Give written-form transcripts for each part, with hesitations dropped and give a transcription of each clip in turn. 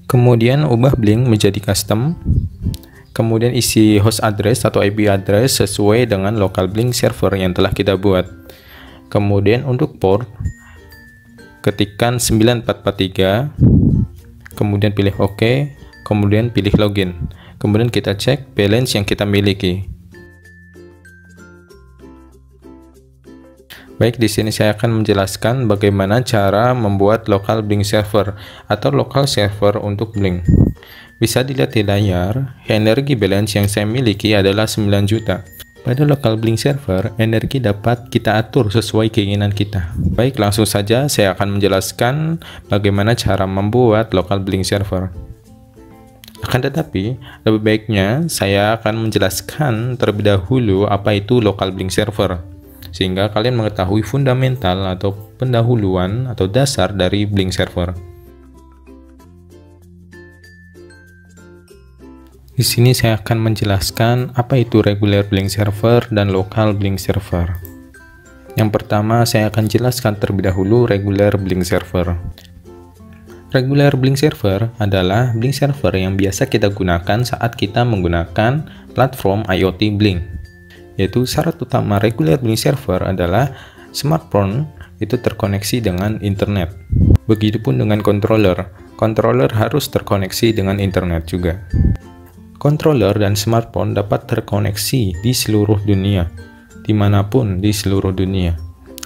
Kemudian ubah Blink menjadi custom. Kemudian isi host address atau IP address sesuai dengan local Blink server yang telah kita buat. Kemudian untuk port, ketikkan 9443, kemudian pilih OK, kemudian pilih login. Kemudian kita cek balance yang kita miliki. Baik, di sini saya akan menjelaskan bagaimana cara membuat local Blink server atau local server untuk Blink. Bisa dilihat di layar, energi balance yang saya miliki adalah 9 juta. Pada local Blink server, energi dapat kita atur sesuai keinginan kita. Baik, langsung saja saya akan menjelaskan bagaimana cara membuat local Blink server. Akan tetapi, lebih baiknya saya akan menjelaskan terlebih dahulu apa itu local Blink server, sehingga kalian mengetahui fundamental atau pendahuluan atau dasar dari Blink server. Di sini saya akan menjelaskan apa itu regular Blink server dan local Blink server. Yang pertama, saya akan jelaskan terlebih dahulu regular Blink server. Regular Blink server adalah Blink server yang biasa kita gunakan saat kita menggunakan platform IoT Blink. Yaitu syarat utama regular Blink server adalah smartphone itu terkoneksi dengan internet. Begitupun dengan controller. Controller harus terkoneksi dengan internet juga. Controller dan smartphone dapat terkoneksi di seluruh dunia, dimanapun di seluruh dunia,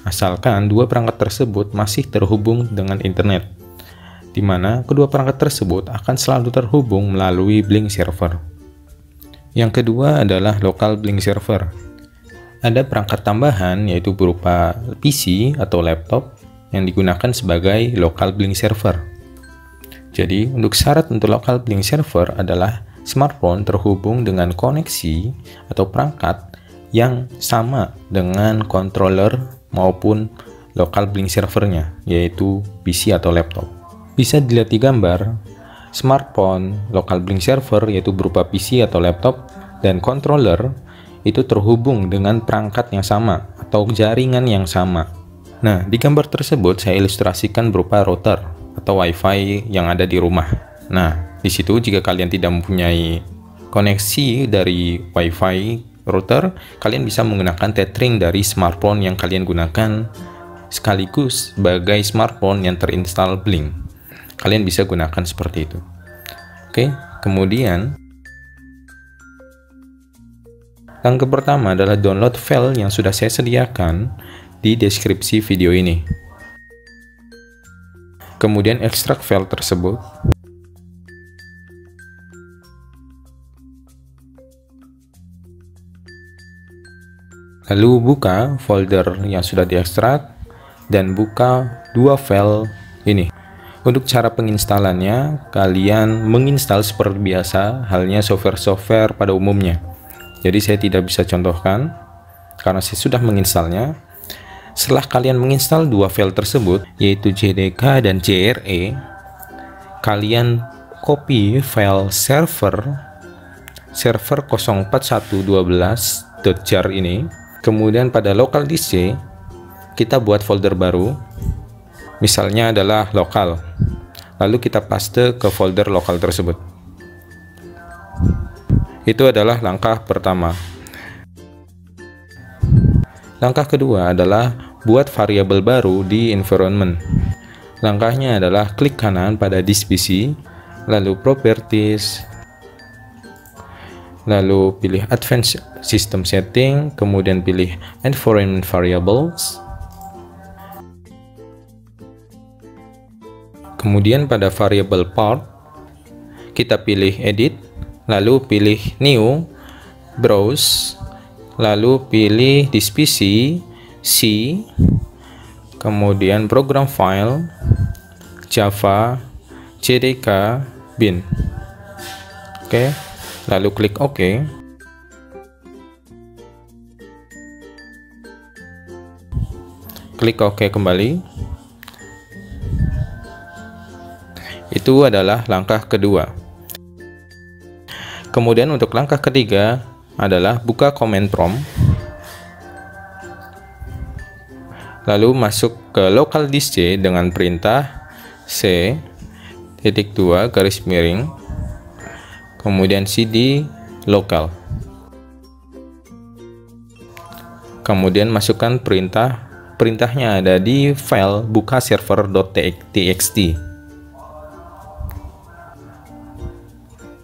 asalkan dua perangkat tersebut masih terhubung dengan internet, di mana kedua perangkat tersebut akan selalu terhubung melalui Blink server. Yang kedua adalah local Blink server. Ada perangkat tambahan yaitu berupa PC atau laptop yang digunakan sebagai local Blink server. Jadi, untuk syarat untuk local Blink server adalah smartphone terhubung dengan koneksi atau perangkat yang sama dengan controller maupun local Blink servernya, yaitu PC atau laptop. Bisa dilihat di gambar, smartphone, local Blink server yaitu berupa PC atau laptop, dan controller itu terhubung dengan perangkat yang sama atau jaringan yang sama. Nah, di gambar tersebut saya ilustrasikan berupa router atau WiFi yang ada di rumah. Nah, di situ jika kalian tidak mempunyai koneksi dari WiFi router, kalian bisa menggunakan tethering dari smartphone yang kalian gunakan sekaligus sebagai smartphone yang terinstall Blink. Kalian bisa gunakan seperti itu. Oke, kemudian langkah pertama adalah download file yang sudah saya sediakan di deskripsi video ini. Kemudian ekstrak file tersebut. Lalu buka folder yang sudah diekstrak dan buka dua file ini. Untuk cara penginstalannya, kalian menginstal seperti biasa halnya software-software pada umumnya. Jadi saya tidak bisa contohkan karena saya sudah menginstalnya. Setelah kalian menginstal dua file tersebut, yaitu JDK dan JRE, kalian copy file server 04112.jar ini. Kemudian pada local disk C, kita buat folder baru, misalnya adalah lokal. Lalu kita paste ke folder lokal tersebut. Itu adalah langkah pertama. Langkah kedua adalah buat variabel baru di environment. Langkahnya adalah klik kanan pada disk PC, lalu properties, lalu pilih Advanced System Setting, kemudian pilih Environment Variables. Kemudian pada variable part, kita pilih Edit, lalu pilih New, Browse, lalu pilih disk PC, C, kemudian Program File, Java, JDK, bin. Oke. Lalu klik OK. Klik OK kembali. Itu adalah langkah kedua. Kemudian untuk langkah ketiga adalah buka command prompt. Lalu masuk ke local disk C dengan perintah C titik 2 garis miring, kemudian cd lokal. Kemudian masukkan perintahnya ada di file buka server.txt.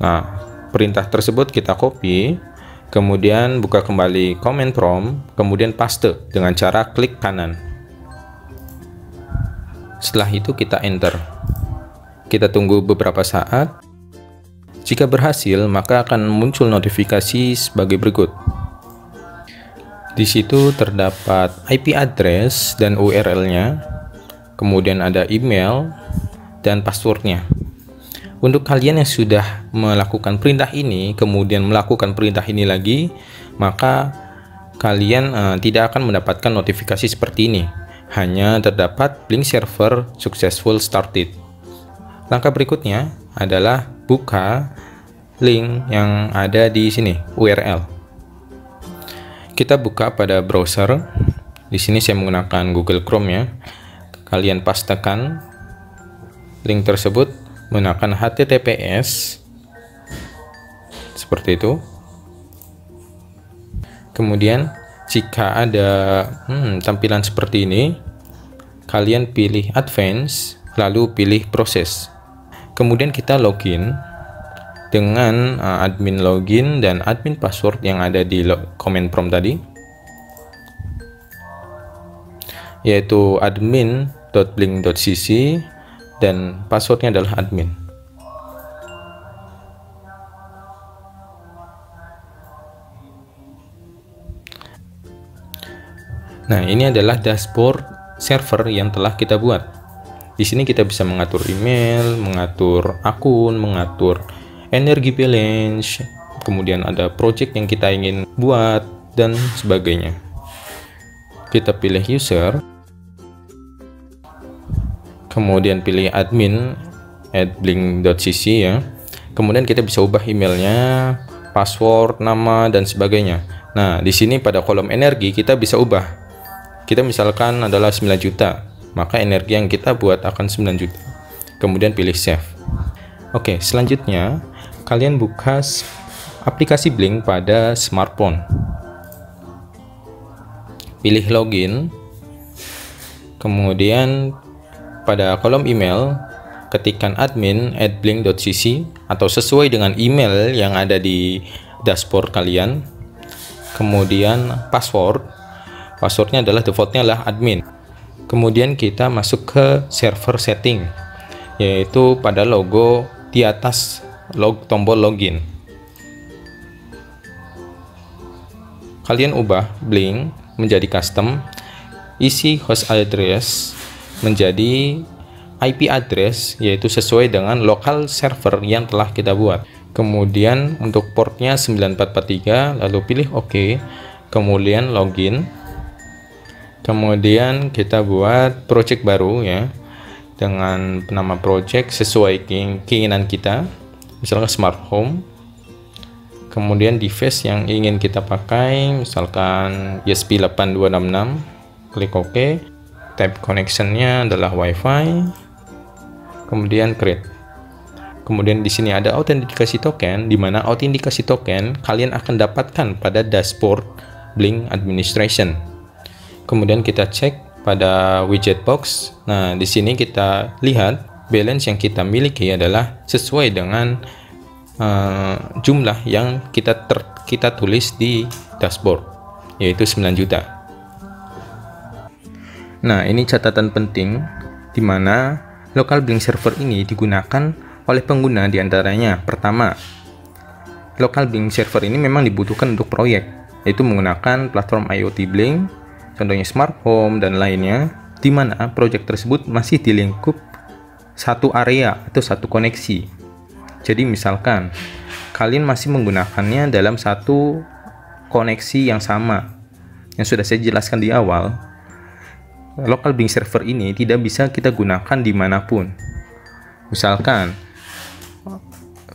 Nah, perintah tersebut kita copy, kemudian buka kembali command prompt, kemudian paste dengan cara klik kanan. Setelah itu kita enter. Kita tunggu beberapa saat. Jika berhasil, maka akan muncul notifikasi sebagai berikut. Di situ terdapat IP address dan URL-nya, kemudian ada email dan passwordnya. Untuk kalian yang sudah melakukan perintah ini, kemudian melakukan perintah ini lagi, maka kalian tidak akan mendapatkan notifikasi seperti ini. Hanya terdapat Blink server successful started. Langkah berikutnya adalah buka link yang ada di sini, URL. Kita buka pada browser. Di sini saya menggunakan Google Chrome ya. Kalian pastekan link tersebut menggunakan HTTPS seperti itu. Kemudian jika ada tampilan seperti ini, kalian pilih Advance, lalu pilih Proses. Kemudian kita login dengan admin login dan admin password yang ada di command prompt tadi, yaitu admin.blink.cc dan passwordnya adalah admin. Nah, ini adalah dashboard server yang telah kita buat. Di sini kita bisa mengatur email, mengatur akun, mengatur energi balance, kemudian ada project yang kita ingin buat, dan sebagainya. Kita pilih user, kemudian pilih admin @blink.cc ya. Kemudian kita bisa ubah emailnya, password, nama, dan sebagainya. Nah, di sini pada kolom energi kita bisa ubah. Kita misalkan adalah 9 juta, maka energi yang kita buat akan 9 juta. Kemudian pilih save. Oke, selanjutnya kalian buka aplikasi Blink pada smartphone. Pilih login. Kemudian pada kolom email ketikkan admin@blink.cc atau sesuai dengan email yang ada di dashboard kalian. Kemudian passwordnya adalah defaultnya adalah admin. Kemudian kita masuk ke server setting, yaitu pada logo di atas tombol login. Kalian ubah Blink menjadi custom, isi host address menjadi IP address, yaitu sesuai dengan lokal server yang telah kita buat. Kemudian untuk portnya 9443, lalu pilih OK, kemudian login. Kemudian kita buat project baru ya, dengan nama project sesuai keinginan kita, misalkan smart home. Kemudian device yang ingin kita pakai, misalkan ESP8266, klik OK. Type connectionnya adalah WiFi, kemudian create. Kemudian di sini ada autentikasi token, di mana autentikasi token kalian akan dapatkan pada dashboard Blink Administration. Kemudian kita cek pada widget box. Nah, di sini kita lihat balance yang kita miliki adalah sesuai dengan jumlah yang kita tulis di dashboard, yaitu 9 juta. Nah, ini catatan penting di mana local Blink server ini digunakan oleh pengguna diantaranya. Pertama, local Blink server ini memang dibutuhkan untuk proyek, yaitu menggunakan platform IoT Blink, contohnya smart home dan lainnya, di mana proyek tersebut masih di lingkup satu area atau satu koneksi. Jadi misalkan kalian masih menggunakannya dalam satu koneksi yang sama, yang sudah saya jelaskan di awal, local Blink server ini tidak bisa kita gunakan dimanapun. Misalkan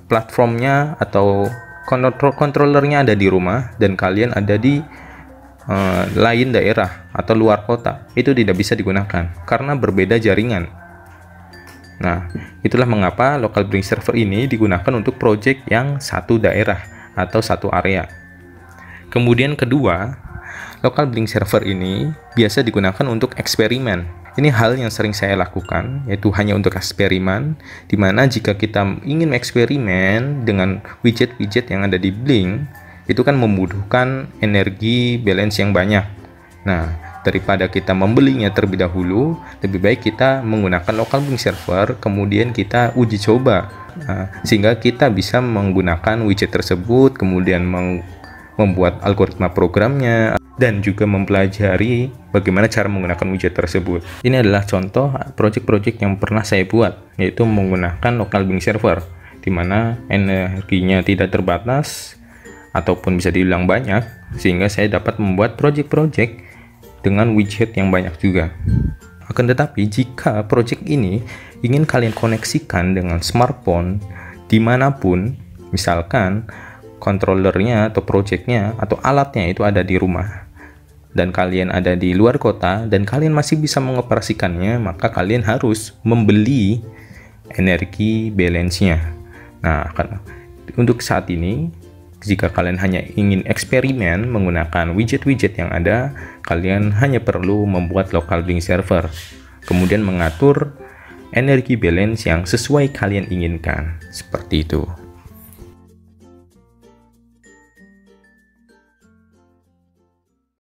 platformnya atau controllernya ada di rumah dan kalian ada di lain daerah atau luar kota, itu tidak bisa digunakan karena berbeda jaringan. Nah, itulah mengapa local blink server ini digunakan untuk project yang satu daerah atau satu area. Kemudian kedua, local blink server ini biasa digunakan untuk eksperimen. Ini hal yang sering saya lakukan, yaitu hanya untuk eksperimen, di mana jika kita ingin eksperimen dengan widget-widget yang ada di Blink, itu kan membutuhkan energi balance yang banyak. Nah, daripada kita membelinya terlebih dahulu, lebih baik kita menggunakan local blink server, kemudian kita uji coba, sehingga kita bisa menggunakan widget tersebut, kemudian membuat algoritma programnya, dan juga mempelajari bagaimana cara menggunakan widget tersebut. Ini adalah contoh project-project yang pernah saya buat, yaitu menggunakan local blink server, di mana energinya tidak terbatas, ataupun bisa dibilang banyak, sehingga saya dapat membuat project-project dengan widget yang banyak juga. Akan tetapi jika project ini ingin kalian koneksikan dengan smartphone dimanapun, misalkan controllernya atau projectnya atau alatnya itu ada di rumah dan kalian ada di luar kota dan kalian masih bisa mengoperasikannya, maka kalian harus membeli energi balance-nya. Nah, untuk saat ini, jika kalian hanya ingin eksperimen menggunakan widget-widget yang ada, kalian hanya perlu membuat local blink server, kemudian mengatur energi balance yang sesuai kalian inginkan. Seperti itu.